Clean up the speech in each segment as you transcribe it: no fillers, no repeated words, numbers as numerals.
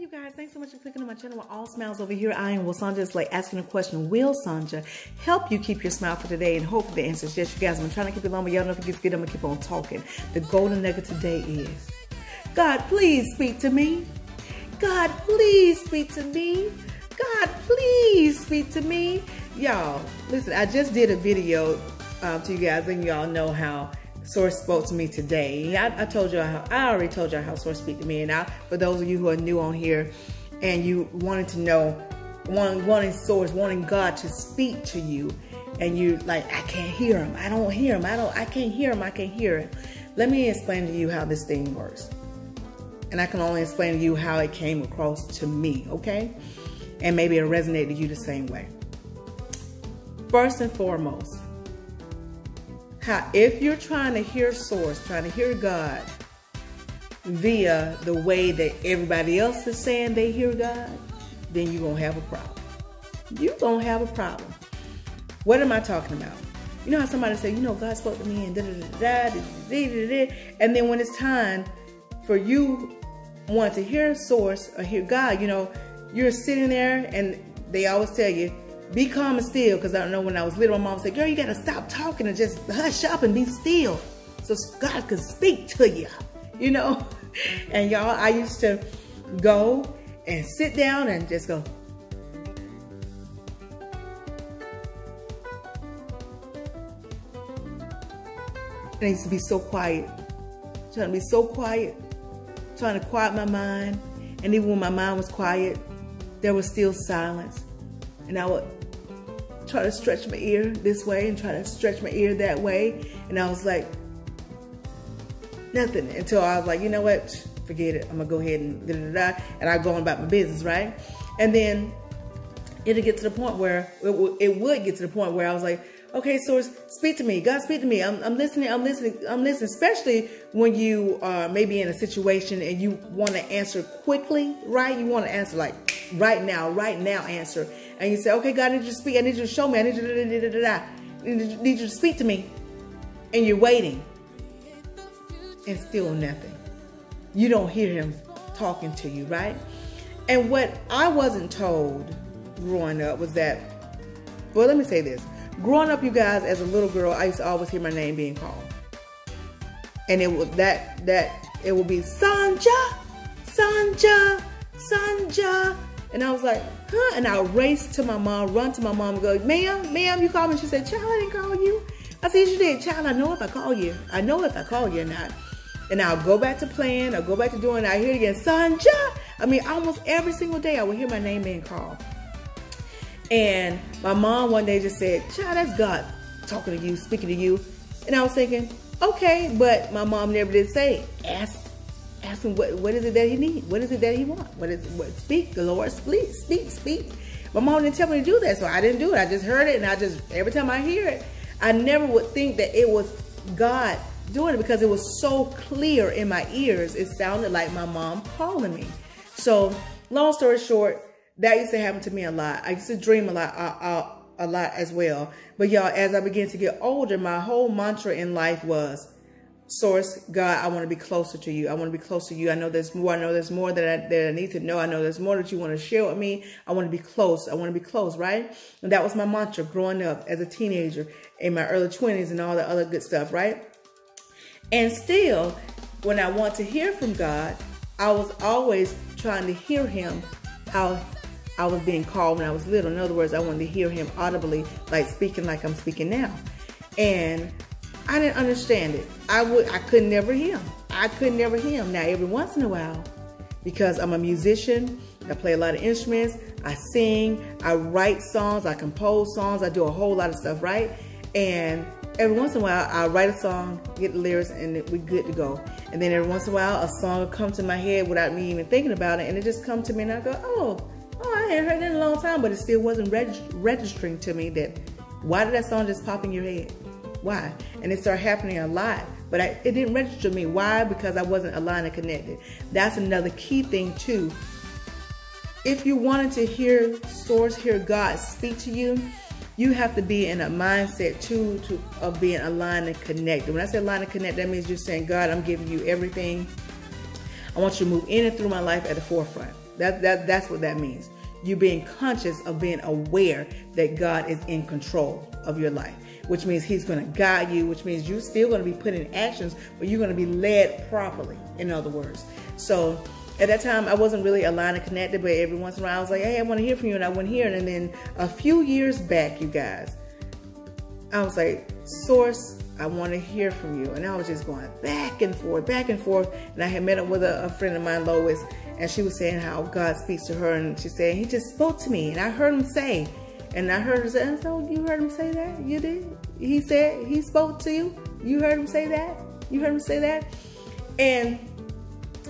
you guys, thanks so much for clicking on my channel with All Smiles over here. I am Sanja, is like asking a question. Will Sanja help you keep your smile for today? And hopefully the answer is yes, you guys. I'm trying to keep it long, but y'all know if it gets good, I'm gonna keep on talking. The golden nugget today is, God, please speak to me. God, please speak to me. God, please speak to me. Y'all, listen, I just did a video to you guys, and y'all know how Source spoke to me today. I told you how, I already told you how Source speak to me. And for those of you who are new on here and you wanted to know, wanting Source, wanting God to speak to you, and you like, I can't hear him. I don't hear him. I can't hear him. I can't hear it. Let me explain to you how this thing works. And I can only explain to you how it came across to me, okay? And maybe it resonated to you the same way. First and foremost, if you're trying to hear Source, trying to hear God via the way that everybody else is saying they hear God, then you're going to have a problem. You're going to have a problem. What am I talking about? You know how somebody say, you know, God spoke to me and da-da-da-da-da-da-da-da-da. And then when it's time for you want to hear Source or hear God, you know, you're sitting there and they always tell you, be calm and still, because I don't know, when I was little, my mom said, girl, you got to stop talking and just hush up and be still so God can speak to you, you know? And y'all, I used to go and sit down and just go. And I used to be so quiet, trying to be so quiet, trying to quiet my mind. And even when my mind was quiet, there was still silence. And I would try to stretch my ear this way and try to stretch my ear that way. And I was like, nothing, until I was like, you know what? Forget it. I'm going to go ahead and da-da-da-da. And I go on about my business, right? And then it'll get to the point where, it would get to the point where I was like, okay, Source, speak to me. God, speak to me. I'm listening. I'm listening. I'm listening. Especially when you are maybe in a situation and you want to answer quickly, right? You want to answer like right now answer. And you say, okay, God, I need you to speak. I need you to show me. I need you to need you to speak to me. And you're waiting. And still nothing. You don't hear him talking to you, right? And what I wasn't told growing up was that, well, let me say this. Growing up, you guys, as a little girl, I used to always hear my name being called. And it was it would be Sanja, Sanja, Sanja. And I was like, huh? And I would race to my mom, run to my mom and go, ma'am, you called me? She said, child, I didn't call you. I said, yes, you did. Child, I know if I call you. I know if I call you or not. And I'll go back to playing. I'll go back to doing it. I hear it again, Sanja. I mean, almost every single day I would hear my name being called. And my mom one day just said, child, that's God talking to you, speaking to you. And I was thinking, okay, but my mom never did say, ask him what is it that he needs? What is it that he wants? Speak, the Lord, speak. My mom didn't tell me to do that, so I didn't do it. I just heard it, and every time I hear it, I never would think that it was God doing it, because it was so clear in my ears. It sounded like my mom calling me. So long story short, that used to happen to me a lot. I used to dream a lot as well. But y'all, as I began to get older, my whole mantra in life was, Source, God, I want to be closer to you. I want to be close to you. I know there's more. I know there's more that I need to know. I know there's more that you want to share with me. I want to be close. I want to be close, right? And that was my mantra growing up as a teenager, in my early 20s and all the other good stuff, right? And still, when I want to hear from God, I was always trying to hear him how I was being called when I was little. In other words, I wanted to hear him audibly, like speaking like I'm speaking now. And I didn't understand it. I could never hear him. I could never hear him. Now, every once in a while, because I'm a musician, I play a lot of instruments, I sing, I write songs, I compose songs, I do a whole lot of stuff, right? And every once in a while, I write a song, get the lyrics, and we're good to go. And then every once in a while, a song will come to my head without me even thinking about it, and it just comes to me, and I go, oh, I hadn't heard that in a long time, but it still wasn't registering to me that, why did that song just pop in your head? Why? And it started happening a lot, but it didn't register to me. Why? Because I wasn't aligned and connected. That's another key thing too. If you wanted to hear Source, hear God speak to you, you have to be in a mindset too of being aligned and connected. When I say aligned and connected, that means you're saying, God, I'm giving you everything. I want you to move in and through my life at the forefront. That's what that means. You being conscious of being aware that God is in control of your life, which means he's going to guide you, which means you're still going to be put in actions, but you're going to be led properly, in other words. So at that time, I wasn't really aligned and connected, but every once in a while I was like, hey, I want to hear from you, and I wouldn't hear it. And then a few years back, you guys, I was like, Source, I want to hear from you. And I was just going back and forth. And I had met up with a friend of mine, Lois, and she was saying how God speaks to her. And she said, he just spoke to me. And I heard him say, and I heard her say, so you heard him say that? You did? He said, he spoke to you? You heard him say that? You heard him say that? And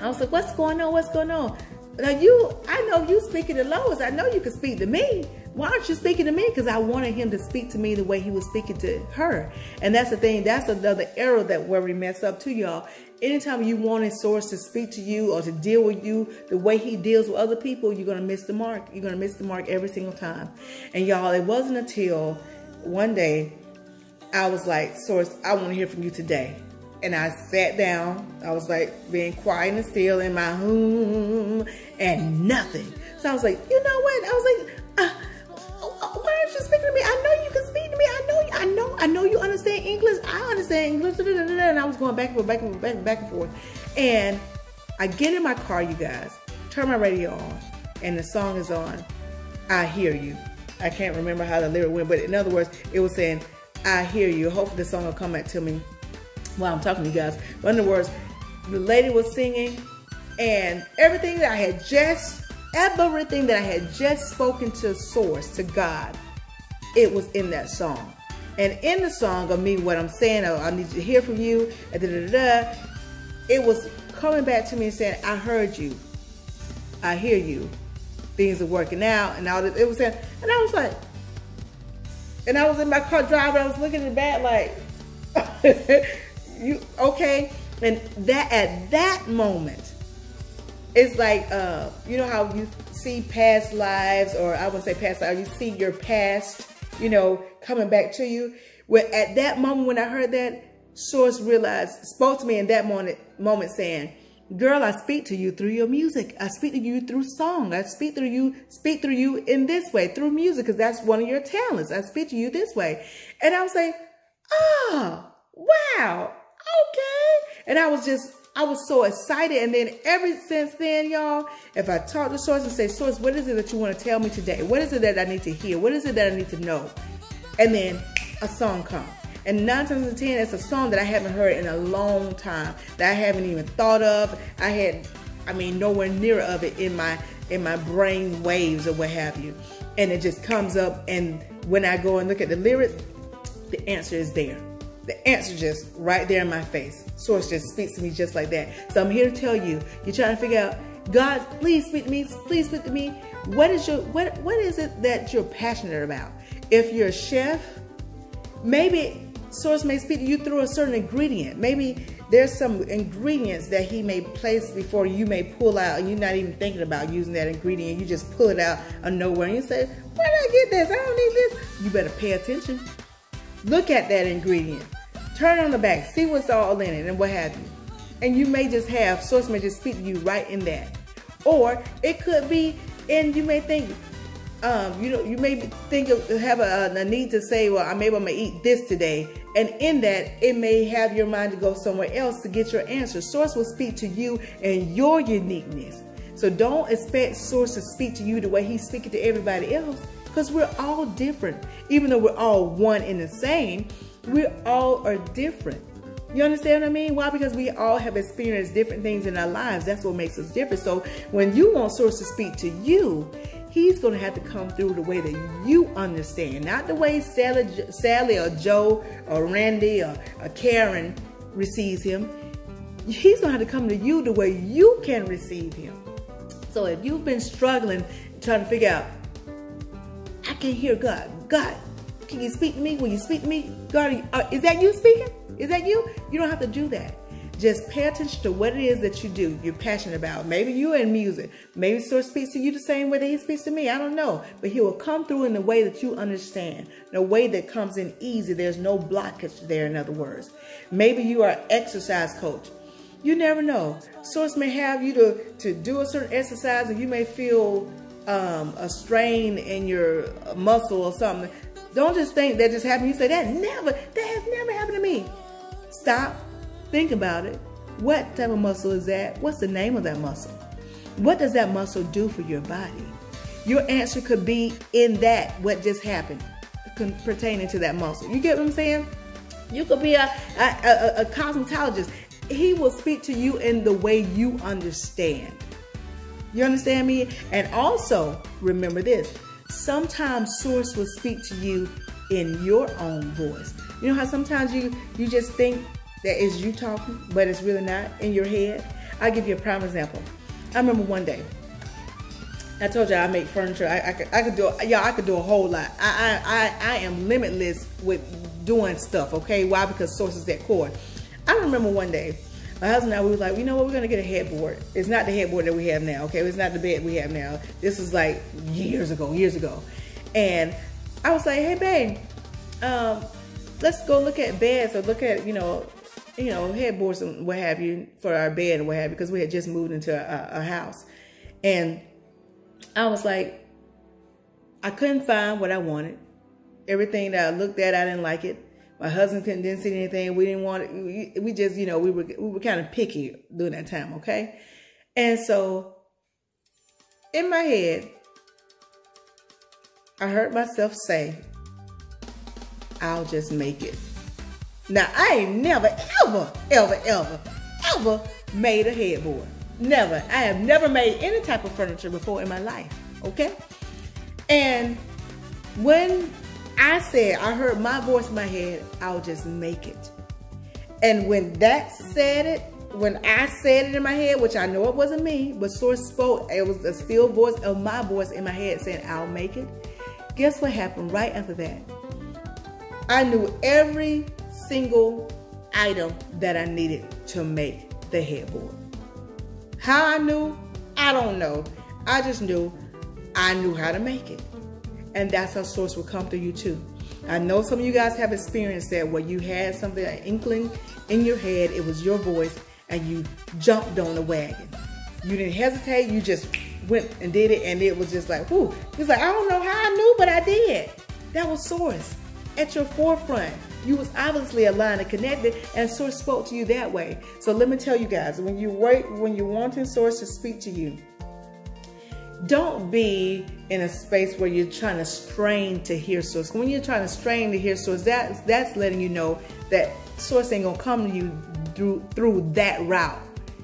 I was like, what's going on? What's going on? Now I know you speaking to Lois. I know you can speak to me. Why aren't you speaking to me? Because I wanted him to speak to me the way he was speaking to her. And that's the thing. That's another error that where we mess up too, y'all. Anytime you want a source to speak to you or to deal with you the way he deals with other people, you're going to miss the mark. You're going to miss the mark every single time. And y'all, it wasn't until one day I was like, Source, I want to hear from you today. And I sat down. I was like being quiet and still in my and nothing. So I was like, you know what? I was like, why aren't you speaking to me? I know you can speak to me. I know you understand English. I understand English. And I was going back and forth. And I get in my car, you guys, turn my radio on, and the song is on. I hear you. I can't remember how the lyric went, but in other words, it was saying, I hear you. Hopefully the song will come back to me while I'm talking to you guys. But in other words, the lady was singing, and everything that I had just spoken to Source, to God, it was in that song. And in the song of me, what I'm saying, oh, I need to hear from you, it was coming back to me and saying, I heard you. I hear you. Things are working out and all this. It was saying, and I was like, and I was in my car driving, I was looking at the back like, you okay? And that at that moment, it's like, you know how you see past lives, or I wouldn't say past lives, you see your past, you know, coming back to you. Well, at that moment when I heard that, Source spoke to me in that moment saying, girl, I speak to you through your music. I speak to you through song. I speak through you in this way, through music, because that's one of your talents. I speak to you this way. And I was like, oh, wow, okay. And I was so excited. And then ever since then, y'all, if I talk to Source and say, Source, what is it that you want to tell me today? What is it that I need to hear? What is it that I need to know? And then a song comes. And 9 times out of 10, it's a song that I haven't heard in a long time, that I haven't even thought of. Nowhere near of it in my brain waves or what have you. And it just comes up, and when I go and look at the lyrics, the answer is there. The answer just right there in my face. Source just speaks to me just like that. So I'm here to tell you, you're trying to figure out, God, please speak to me. Please speak to me. What is it that you're passionate about? If you're a chef, maybe Source may speak to you through a certain ingredient. Maybe there's some ingredients that he may place before you may pull out, and you're not even thinking about using that ingredient. You just pull it out of nowhere and you say, where did I get this? I don't need this. You better pay attention. Look at that ingredient. Turn on the back. See what's all in it and what have you. And you may just have, Source may just speak to you right in that. Or it could be, and you may think, you may think have a need to say, well, maybe I'm going to eat this today. And in that, it may have your mind to go somewhere else to get your answer. Source will speak to you and your uniqueness. So don't expect Source to speak to you the way he's speaking to everybody else, because we're all different. Even though we're all one and the same, we all are different. You understand what I mean? Why? Because we all have experienced different things in our lives. That's what makes us different. So when you want Source to speak to you, he's going to have to come through the way that you understand. Not the way Sally or Joe or Randy or Karen receives him. He's going to have to come to you the way you can receive him. So if you've been struggling, trying to figure out, I can't hear God. God, can you speak to me? Will you speak to me? God, is that you speaking? Is that you? You don't have to do that. Just pay attention to what it is that you do, you're passionate about. Maybe you're in music. Maybe Source speaks to you the same way that he speaks to me. I don't know. But he will come through in the way that you understand. In a way that comes in easy. There's no blockage there, in other words. Maybe you are an exercise coach. You never know. Source may have you to do a certain exercise, and you may feel a strain in your muscle or something. Don't just think that just happened. You say, that has never happened to me. Stop. Think about it. What type of muscle is that? What's the name of that muscle? What does that muscle do for your body? Your answer could be in that, what just happened, pertaining to that muscle. You get what I'm saying? You could be a cosmetologist. He will speak to you in the way you understand. You understand me? And also, remember this. Sometimes Source will speak to you in your own voice. You know how sometimes you just think that it's you talking, but it's really not in your head? I'll give you a prime example. I remember one day, I told you I make furniture. I could do a whole lot. I am limitless with doing stuff, okay? Why? Because Source is that core. I remember one day, my husband and I, we were like, you know what, we're gonna get a headboard. It's not the headboard that we have now, okay? It's not the bed we have now. This was like years ago. And I was like, hey babe, let's go look at beds or look at, headboards and what have you for our bed and what have you, because we had just moved into a house. And I was like, I couldn't find what I wanted. Everything that I looked at, I didn't like it. My husband didn't see anything. We didn't want it. We just, we were kind of picky during that time, okay? And so in my head, I heard myself say, I'll just make it. Now, I ain't never, ever made a headboard. Never. I have never made any type of furniture before in my life, okay? And when I heard my voice in my head, I'll just make it. And when I said it in my head, which I know it wasn't me, but Source spoke, it was the still voice of my voice in my head saying, I'll make it. Guess what happened right after that? I knew every single item that I needed to make the headboard. How I knew, I don't know. I just knew I knew how to make it. And that's how Source will come through you too. I know some of you guys have experienced that where you had something, an inkling in your head, it was your voice, and you jumped on the wagon. You didn't hesitate, you just went and did it, and it was just like, whoo. It's like, I don't know how I knew, but I did. That was Source at your forefront. You was obviously aligned and connected, and Source spoke to you that way. So let me tell you guys, when you're wanting Source to speak to you, don't be in a space where you're trying to strain to hear Source. When you're trying to strain to hear Source, that's letting you know that Source ain't gonna come to you through that route.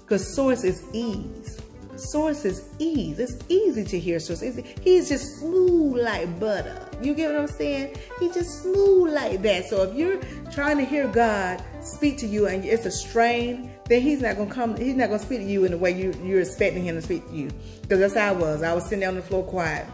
Because Source is ease. Source is ease. It's easy to hear Source. He's just smooth like butter. You get what I'm saying? He's just smooth like that. So if you're trying to hear God speak to you and it's a strain, then he's not gonna speak to you in the way you're expecting him to speak to you. Because that's how I was. I was sitting down on the floor quiet,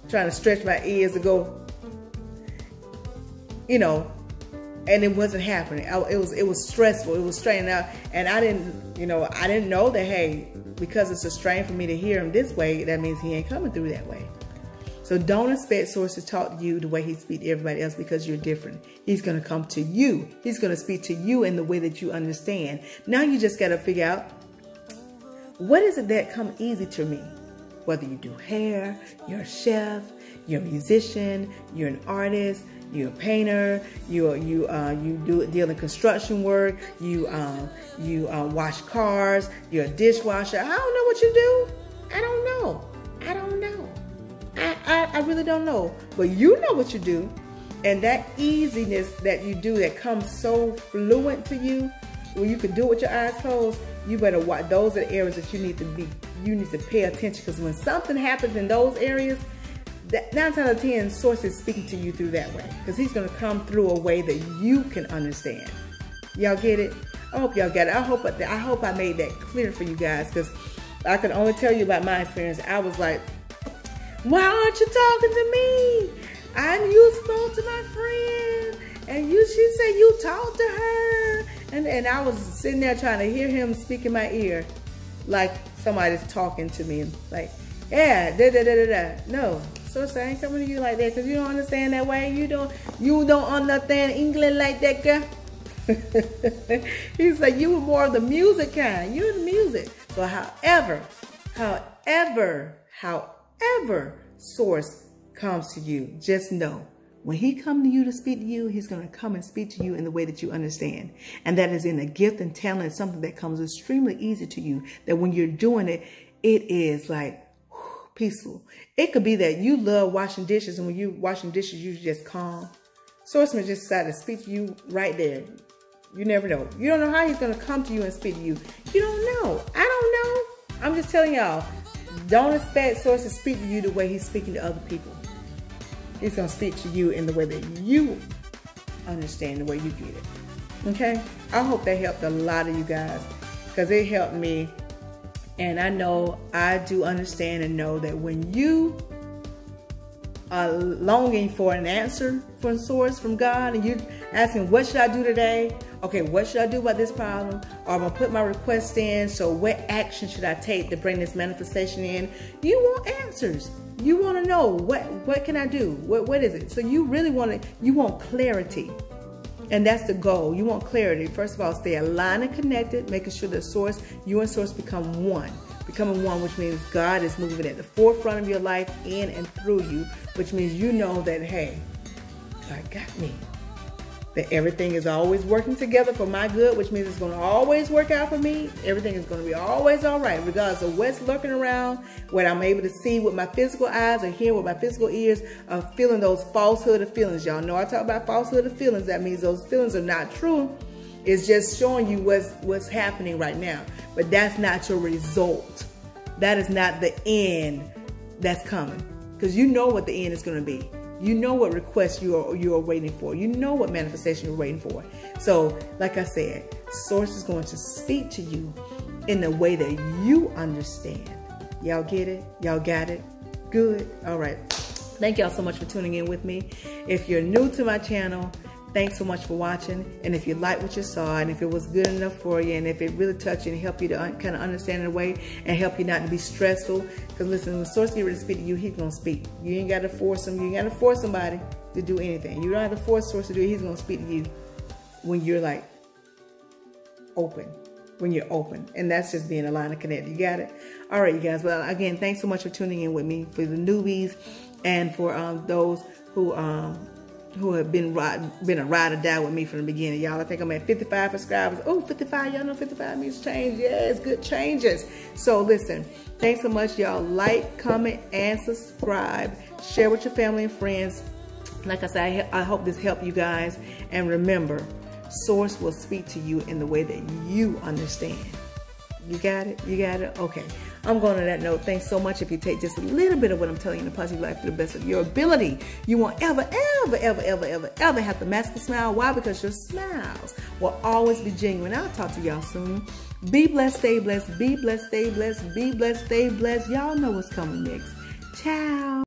trying to stretch my ears to go, and it wasn't happening. It was stressful. It was straining out, and I didn't know that, hey, because it's a strain for me to hear him this way, that means he ain't coming through that way. So don't expect Source to talk to you the way he speaks to everybody else, because you're different. He's going to come to you. He's going to speak to you in the way that you understand. Now you just got to figure out, what is it that come easy to me? Whether you do hair, you're a chef, you're a musician, you're an artist, you're a painter, you deal in construction work, you wash cars, you're a dishwasher. I don't know what you do. I don't know. I really don't know. But you know what you do. And that easiness that you do that comes so fluent to you, where you can do it with your eyes closed, you better watch. Those are the areas that you need to pay attention, because when something happens in those areas, 9 times out of 10, Source is speaking to you through that way, because he's going to come through a way that you can understand. Y'all get it? I hope y'all get it. I hope I made that clear for you guys, because I can only tell you about my experience. I was like, why aren't you talking to me? You spoke to my friend, and she said you talked to her, and I was sitting there trying to hear him speak in my ear, like somebody's talking to me, like, yeah, No, Source, I ain't coming to you like that, because you don't understand that way. You don't understand English like that, girl. He's like, you were more of the music kind. You're the music. So however source comes to you, just know when he comes to you to speak to you, he's going to come and speak to you in the way that you understand. And that is in a gift and talent, something that comes extremely easy to you, that when you're doing it, it is like peaceful. It could be that you love washing dishes, and when you're washing dishes, you're just calm. Source may just decide to speak to you right there. You never know. You don't know how he's going to come to you and speak to you. You don't know. I don't know. I'm just telling y'all, don't expect Source to speak to you the way he's speaking to other people. He's going to speak to you in the way that you understand, the way you get it. Okay? I hope that helped a lot of you guys, because it helped me. And I know I do understand and know that when you are longing for an answer from Source, from God, and you're asking, what should I do today? Okay, what should I do about this problem? Or I'm going to put my request in, so what action should I take to bring this manifestation in? You want answers. You want to know, what can I do? What is it? So you really want clarity. And that's the goal. You want clarity. First of all, stay aligned and connected, making sure that Source, you and Source become one. Becoming one, which means God is moving at the forefront of your life, in and through you, which means you know that, hey, God got me. That everything is always working together for my good, which means it's going to always work out for me. Everything is going to be always all right, regardless of what's lurking around, what I'm able to see with my physical eyes or hear with my physical ears, of feeling those falsehood of feelings. Y'all know I talk about falsehood of feelings. That means those feelings are not true. It's just showing you what's happening right now. But that's not your result. That is not the end that's coming. Because you know what the end is going to be. You know what request you are waiting for. You know what manifestation you're waiting for. So, like I said, Source is going to speak to you in the way that you understand. Y'all get it? Y'all got it? Good. All right. Thank y'all so much for tuning in with me. If you're new to my channel, thanks so much for watching. And if you like what you saw, and if it was good enough for you, and if it really touched you and helped you to kind of understand in a way and help you not to be stressful, because listen, when Source get ready to speak to you, he's going to speak. You ain't got to force him. You ain't got to force somebody to do anything. You don't have to force Source to do it. He's going to speak to you when you're like open. When you're open. And that's just being aligned and connected. You got it? All right, you guys. Well, again, thanks so much for tuning in with me. For the newbies and for those who have been a ride or die with me from the beginning. Y'all, I think I'm at 55 subscribers. Oh, 55. Y'all know 55 means change. Yes, good changes. So listen, thanks so much. Y'all like, comment, and subscribe. Share with your family and friends. Like I said, I hope this helped you guys. And remember, Source will speak to you in the way that you understand. You got it? You got it? Okay. I'm going on that note. Thanks so much. If you take just a little bit of what I'm telling you in a positive life to the best of your ability, you won't ever have to mask a smile. Why? Because your smiles will always be genuine. I'll talk to y'all soon. Be blessed, stay blessed, be blessed, stay blessed, be blessed, stay blessed. Y'all know what's coming next. Ciao.